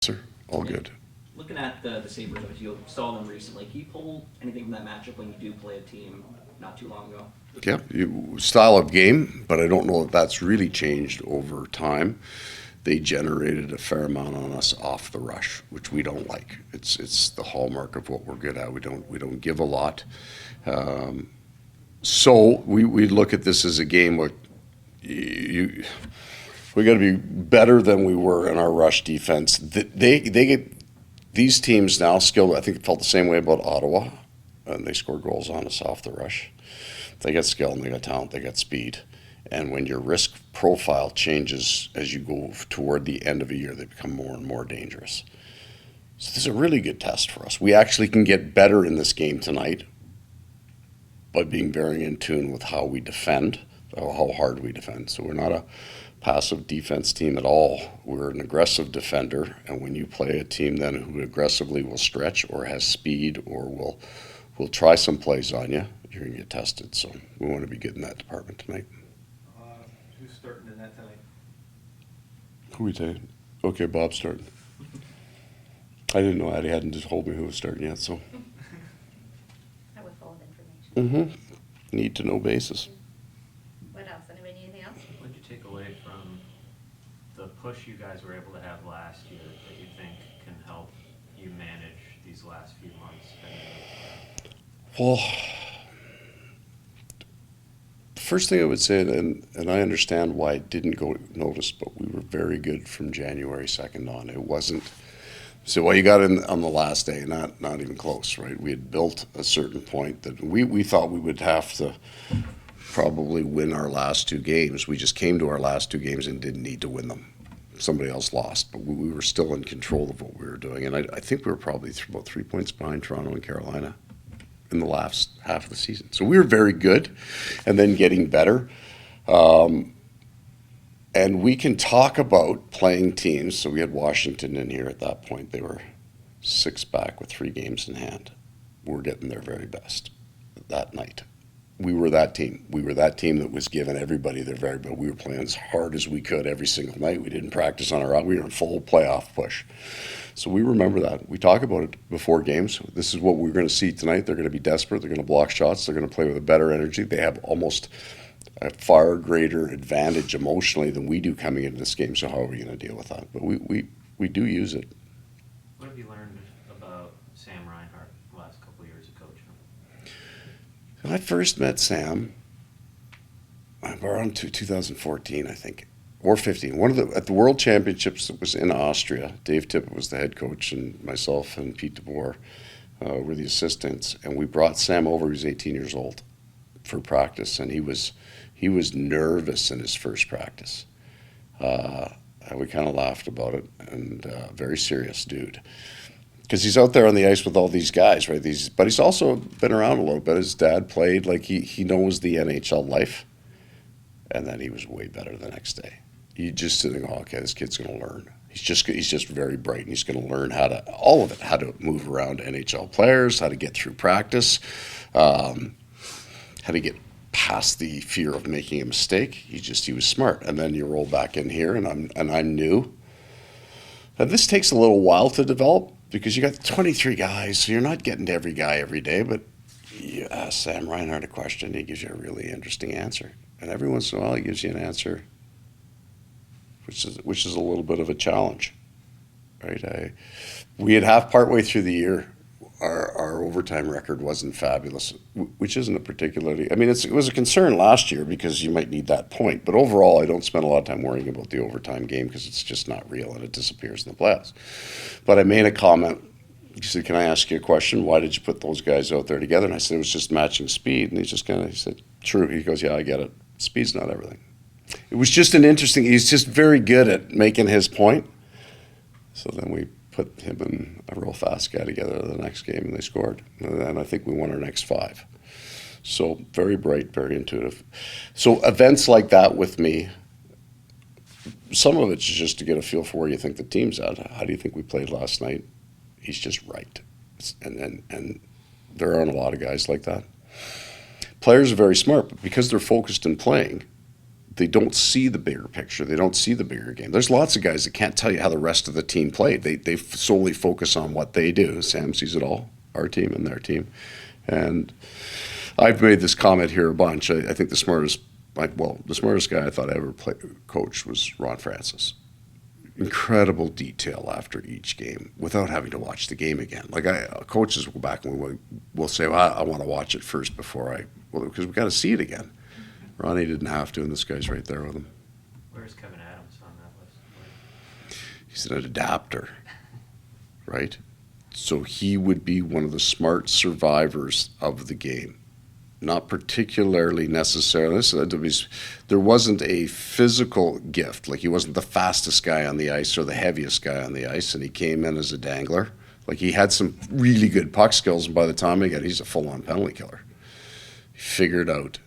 Sir, all good. Looking at the Sabres, which you saw them recently, can you pull anything from that matchup when you do play a team not too long ago? Yeah, style of game, but I don't know that that's really changed over time. They generated a fair amount on us off the rush, which we don't like. It's the hallmark of what we're good at. We don't give a lot. So we look at this as a game where we got to be better than we were in our rush defense. They get these teams now skilled. I think it felt the same way about Ottawa, and they scored goals on us off the rush. They got skill and they got talent. They got speed. And when your risk profile changes as you go toward the end of a year, they become more and more dangerous. So this is a really good test for us. We actually can get better in this game tonight by being very in tune with how we defend, how hard we defend. So we're not a passive defense team at all. We're an aggressive defender. And when you play a team then who aggressively will stretch or has speed or will try some plays on you, you're going to get tested. So we want to be good in that department tonight. Who's starting in that tonight? Who we take? Okay, Bob's starting. I didn't know Addie hadn't just told me who was starting yet, so. I withhold information. Need to know basis. What else? Anybody need anything else? What did you take away from the push you guys were able to have last year that you think can help you manage these last few months? Well, the first thing I would say, and I understand why it didn't go noticed, but we were very good from January 2nd on. It wasn't. So what you got in on the last day, not even close, right? We had built a certain point that we thought we would have to probably win our last two games. We just came to our last two games and didn't need to win them. Somebody else lost, but we were still in control of what we were doing. And I think we were probably about 3 points behind Toronto and Carolina in the last half of the season. So we were very good and then getting better. And we can talk about playing teams. So we had Washington in here at that point. They were 6 back with 3 games in hand. We're getting their very best that night. We were that team. We were that team that was giving everybody their very best. We were playing as hard as we could every single night. We didn't practice on our own. We were in full playoff push. So we remember that. We talk about it before games. This is what we're going to see tonight. They're going to be desperate. They're going to block shots. They're going to play with a better energy. They have almost a far greater advantage emotionally than we do coming into this game. So how are we going to deal with that? But we do use it. What have you learned about Sam Reinhardt the last couple of years of coaching? When I first met Sam, around 2014, I think, or 15. At the World Championships that was in Austria, Dave Tippett was the head coach, and myself and Pete DeBoer were the assistants. And we brought Sam over. He was 18 years old for practice, and he was nervous in his first practice. We kind of laughed about it, and very serious dude. Because he's out there on the ice with all these guys, right? But he's also been around a little bit. His dad played, like he knows the NHL life. And then he was way better the next day. You just think, oh, okay, this kid's going to learn. He's just very bright, and he's going to learn how to move around NHL players, how to get through practice, how to get past the fear of making a mistake. He was smart. And then you roll back in here, and I'm new. And this takes a little while to develop because you got 23 guys, so you're not getting to every guy every day. But you ask Sam Reinhardt a question, he gives you a really interesting answer. And every once in a while, he gives you an answer, which is a little bit of a challenge, right? We had partway through the year, our overtime record wasn't fabulous, which isn't a particularly. I mean, it was a concern last year because you might need that point. But overall, I don't spend a lot of time worrying about the overtime game because it's just not real and it disappears in the playoffs. But I made a comment. He said, "Can I ask you a question? Why did you put those guys out there together?" And I said, "It was just matching speed." And he said, "True." He goes, "Yeah, I get it. Speed's not everything." It was just he's just very good at making his point. So then we put him and a real fast guy together the next game, and they scored. And I think we won our next 5. So very bright, very intuitive. So events like that with me, some of it's just to get a feel for where you think the team's at. How do you think we played last night? He's just right. And there aren't a lot of guys like that. Players are very smart, but because they're focused in playing, they don't see the bigger picture. They don't see the bigger game. There's lots of guys that can't tell you how the rest of the team played. They solely focus on what they do. Sam sees it all, our team and their team. And I've made this comment here a bunch. I think the smartest guy I thought I ever coached was Ron Francis. Incredible detail after each game without having to watch the game again. Like coaches will go back and we'll say, well, I want to watch it first before because we got to see it again. Ronnie didn't have to, and this guy's right there with him. Where's Kevin Adams on that list? He's an adapter, right? So he would be one of the smart survivors of the game. Not particularly necessarily. There wasn't a physical gift. Like he wasn't the fastest guy on the ice or the heaviest guy on the ice, and he came in as a dangler. Like he had some really good puck skills, and by the time he's a full-on penalty killer. He figured out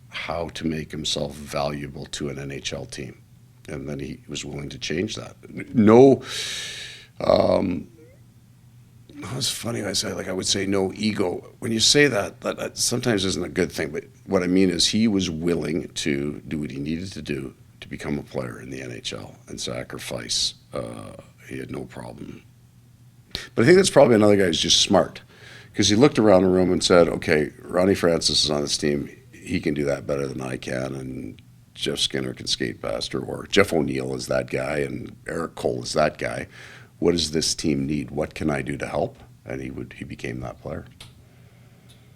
how to make himself valuable to an NHL team, and then he was willing to change that. No. It's funny I would say no ego. When you say that sometimes isn't a good thing, but what I mean is he was willing to do what he needed to do to become a player in the NHL and sacrifice. He had no problem. But I think that's probably another guy who's just smart, because he looked around the room and said, okay, Ronnie Francis is on this team. He can do that better than I can, and Jeff Skinner can skate faster, or Jeff O'Neill is that guy, and Eric Cole is that guy. What does this team need? What can I do to help? And he became that player.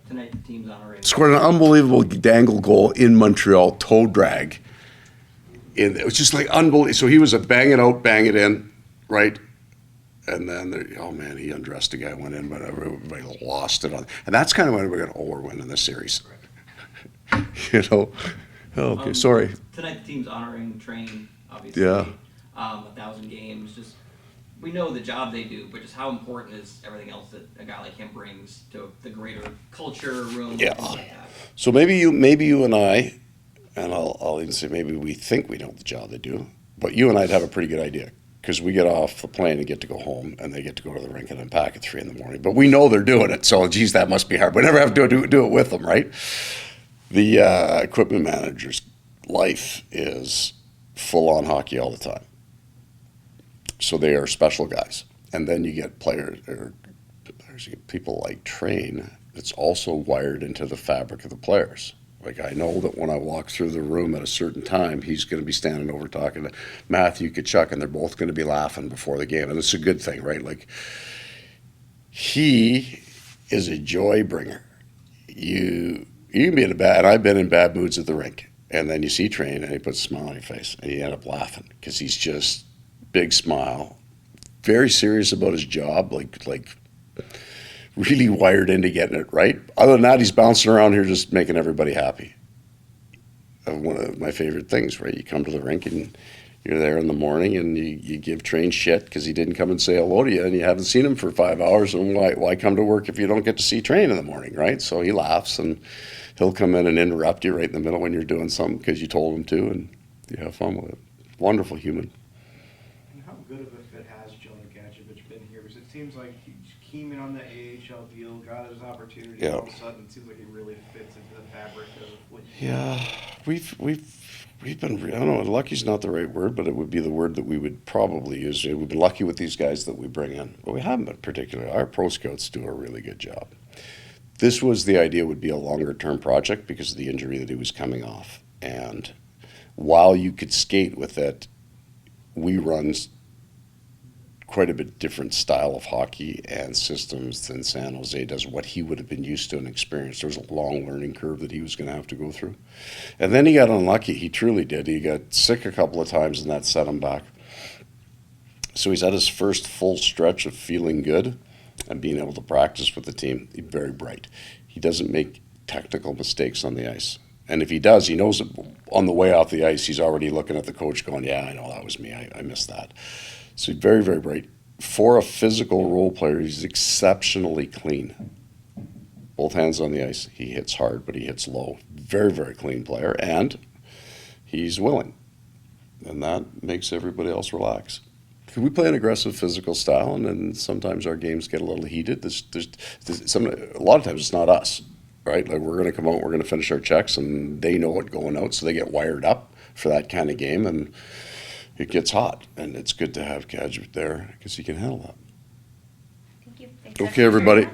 Tonight, the team's honoring. Scored an unbelievable dangle goal in Montreal, toe drag. It was just like unbelievable. So he was a bang it out, bang it in, right? And then, he undressed a guy, went in, but everybody lost it on. And that's kind of when we're going, we're winning this series. Okay, sorry. Tonight, the team's honoring Train, obviously. Yeah. 1,000 games. Just we know the job they do, but just how important is everything else that a guy like him brings to the greater culture, room, Yeah. things like that. So maybe you and I, and I'll even say maybe we think we know the job they do, but you and I'd have a pretty good idea, because we get off the plane and get to go home, and they get to go to the rink and unpack at 3 a.m. But we know they're doing it, so geez, that must be hard. We never have to do it with them, right? The equipment manager's life is full-on hockey all the time. So they are special guys. And then you get people like Train that's also wired into the fabric of the players. Like I know that when I walk through the room at a certain time, he's going to be standing over talking to Matthew Tkachuk, and they're both going to be laughing before the game. And it's a good thing, right? Like he is a joy bringer. You can be in and I've been in bad moods at the rink, and then you see Train and he puts a smile on your face and you end up laughing because he's just big smile, very serious about his job, like really wired into getting it right. Other than that, he's bouncing around here just making everybody happy. One of my favorite things, right? You come to the rink and you're there in the morning and you give Train shit because he didn't come and say hello to you, and you haven't seen him for 5 hours, and why come to work if you don't get to see Train in the morning, right? So he laughs, and he'll come in and interrupt you right in the middle when you're doing something because you told him to, and you have fun with it. Wonderful human. And how good of a fit has Joe Nurkacevic been here? Because it seems like he came in on the AHL deal, got his opportunity, Yeah. all of a sudden it seems like he really fits into the fabric of what you Yeah, we've been, I don't know, lucky's not the right word, but it would be the word that we would probably use. We've been lucky with these guys that we bring in, but we haven't been particularly. Our pro scouts do a really good job. This was the idea would be a longer term project because of the injury that he was coming off. And while you could skate with it, we run quite a bit different style of hockey and systems than San Jose does, what he would have been used to and experienced. There was a long learning curve that he was going to have to go through. And then he got unlucky. He truly did. He got sick a couple of times, and that set him back. So he's at his first full stretch of feeling good and being able to practice with the team. He's very bright. He doesn't make technical mistakes on the ice. And if he does, he knows that on the way off the ice, he's already looking at the coach going, yeah, I know that was me. I missed that. So he's very, very bright. For a physical role player, he's exceptionally clean. Both hands on the ice. He hits hard, but he hits low. Very, very clean player, and he's willing. And that makes everybody else relax. We play an aggressive physical style, and then sometimes our games get a little heated. A lot of times it's not us, right? Like we're going to come out, we're going to finish our checks, and they know it going out, so they get wired up. for that kind of game, and it gets hot, and it's good to have Gadget there because he can handle that. Thank you. Thanks, Okay, everybody.